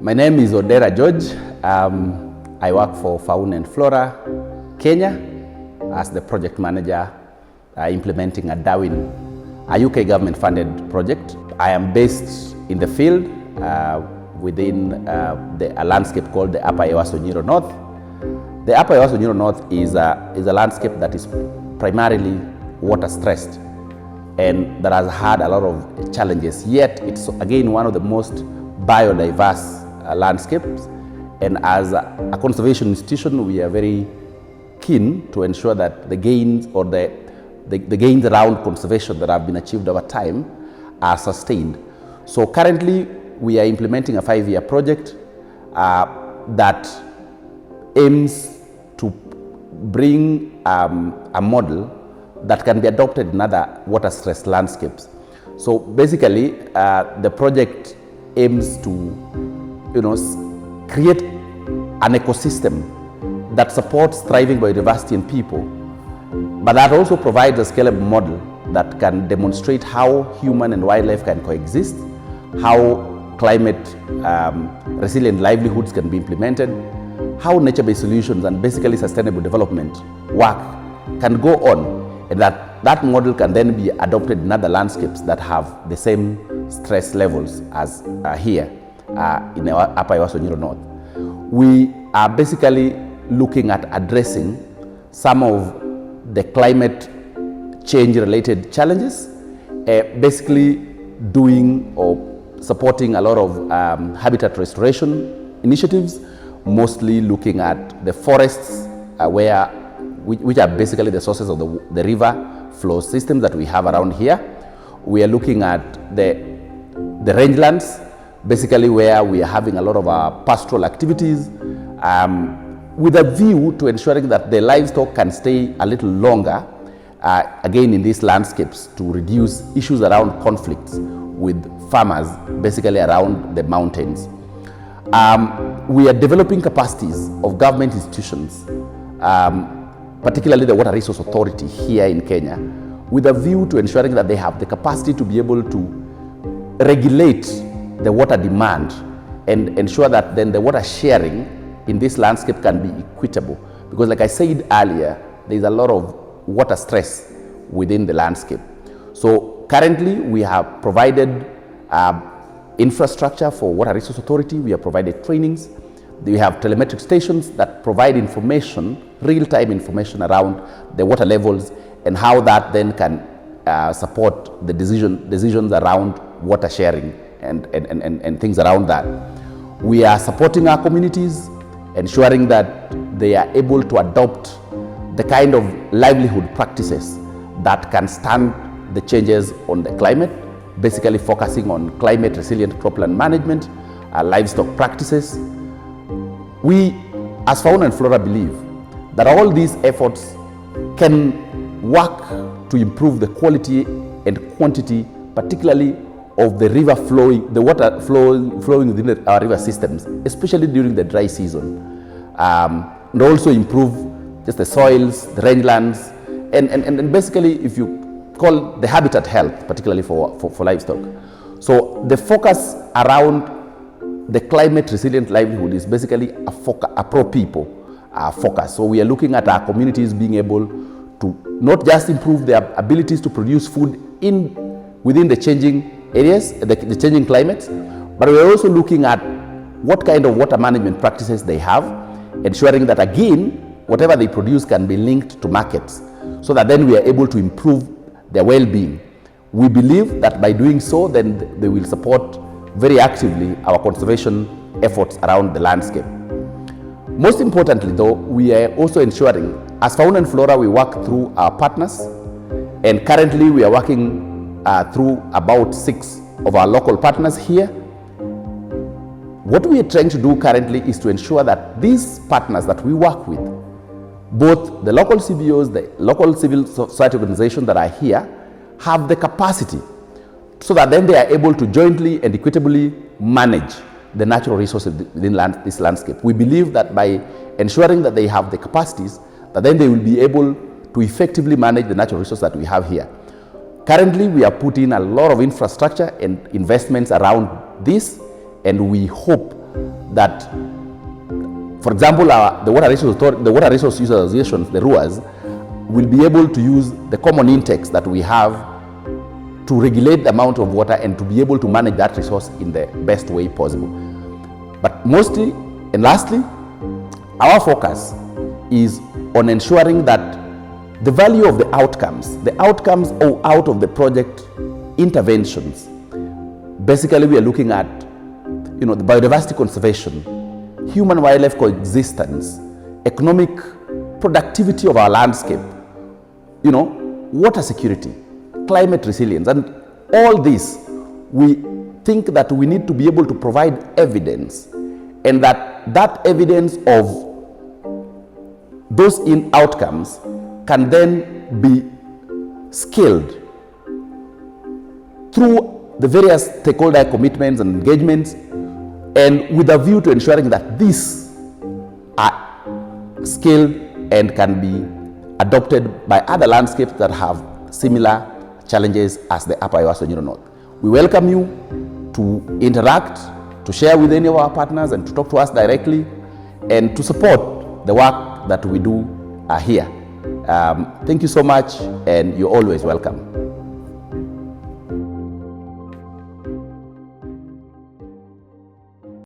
My name is Odera George. I work for Fauna and Flora, Kenya, as the project manager implementing a Darwin, a UK government-funded project. I am based in the field within a landscape called the Upper-Ewaso North. The Upper-Ewaso North is a landscape that is primarily water-stressed and that has had a lot of challenges, yet it's again one of the most biodiverse landscapes. And as a conservation institution, we are very keen to ensure that the gains or the gains around conservation that have been achieved over time are sustained. So currently, we are implementing a 5-year project that aims to bring a model that can be adopted in other water-stressed landscapes. So basically, the project aims to, create an ecosystem that supports thriving biodiversity and people, but that also provides a scalable model that can demonstrate how human and wildlife can coexist, how climate resilient livelihoods can be implemented, how nature-based solutions and basically sustainable development work can go on, and that model can then be adopted in other landscapes that have the same stress levels as here in our Upper-Ewaso North. We are basically looking at addressing some of the climate change related challenges, basically doing or supporting a lot of habitat restoration initiatives, mostly looking at the forests which are basically the sources of the river flow systems that we have around here. We are looking at the rangelands, basically where we are having a lot of our pastoral activities, with a view to ensuring that the livestock can stay a little longer, again in these landscapes, to reduce issues around conflicts with farmers, basically around the mountains. We are developing capacities of government institutions, particularly the Water Resource Authority here in Kenya, with a view to ensuring that they have the capacity to be able to regulate the water demand and ensure that then the water sharing in this landscape can be equitable. Because like I said earlier, there is a lot of water stress within the landscape. So currently we have provided infrastructure for Water Resource Authority, we have provided trainings, we have telemetric stations that provide information, real-time information around the water levels and how that then can support the decisions around water sharing and things around that. We are supporting our communities, ensuring that they are able to adopt the kind of livelihood practices that can stand the changes on the climate, basically focusing on climate resilient cropland management, livestock practices. We, as Fauna and Flora, believe that all these efforts can work to improve the quality and quantity, particularly of the river flowing, the water flowing within our river systems, especially during the dry season, and also improve just the soils, the rangelands, and basically, if you call the habitat health, particularly for livestock. So the focus around the climate resilient livelihood is basically a pro-people focus. So we are looking at our communities being able to not just improve their abilities to produce food within the changing areas, the changing climates, but we're also looking at what kind of water management practices they have, ensuring that again, whatever they produce can be linked to markets, so that then we are able to improve their well-being. We believe that by doing so, then they will support very actively our conservation efforts around the landscape. Most importantly though, we are also ensuring, as Fauna and Flora, we work through our partners, and currently we are working through about 6 of our local partners here. What we are trying to do currently is to ensure that these partners that we work with, both the local CBOs, the local civil society organizations that are here, have the capacity so that then they are able to jointly and equitably manage the natural resources within this landscape. We believe that by ensuring that they have the capacities, that then they will be able to effectively manage the natural resources that we have here. Currently, we are putting a lot of infrastructure and investments around this, and we hope that, for example, the Water Resource Users Associations, the RUAs, will be able to use the common intakes that we have to regulate the amount of water and to be able to manage that resource in the best way possible. But mostly and lastly, our focus is on ensuring that the value of the outcomes out of the project interventions, basically we are looking at, the biodiversity conservation, human-wildlife coexistence, economic productivity of our landscape, water security, climate resilience, and all this, we think that we need to be able to provide evidence, and that evidence of those outcomes can then be scaled through the various stakeholder commitments and engagements, and with a view to ensuring that these are scaled and can be adopted by other landscapes that have similar challenges as the Upper-Ewaso North. We welcome you to interact, to share with any of our partners, and to talk to us directly, and to support the work that we do here. Thank you so much, and you're always welcome.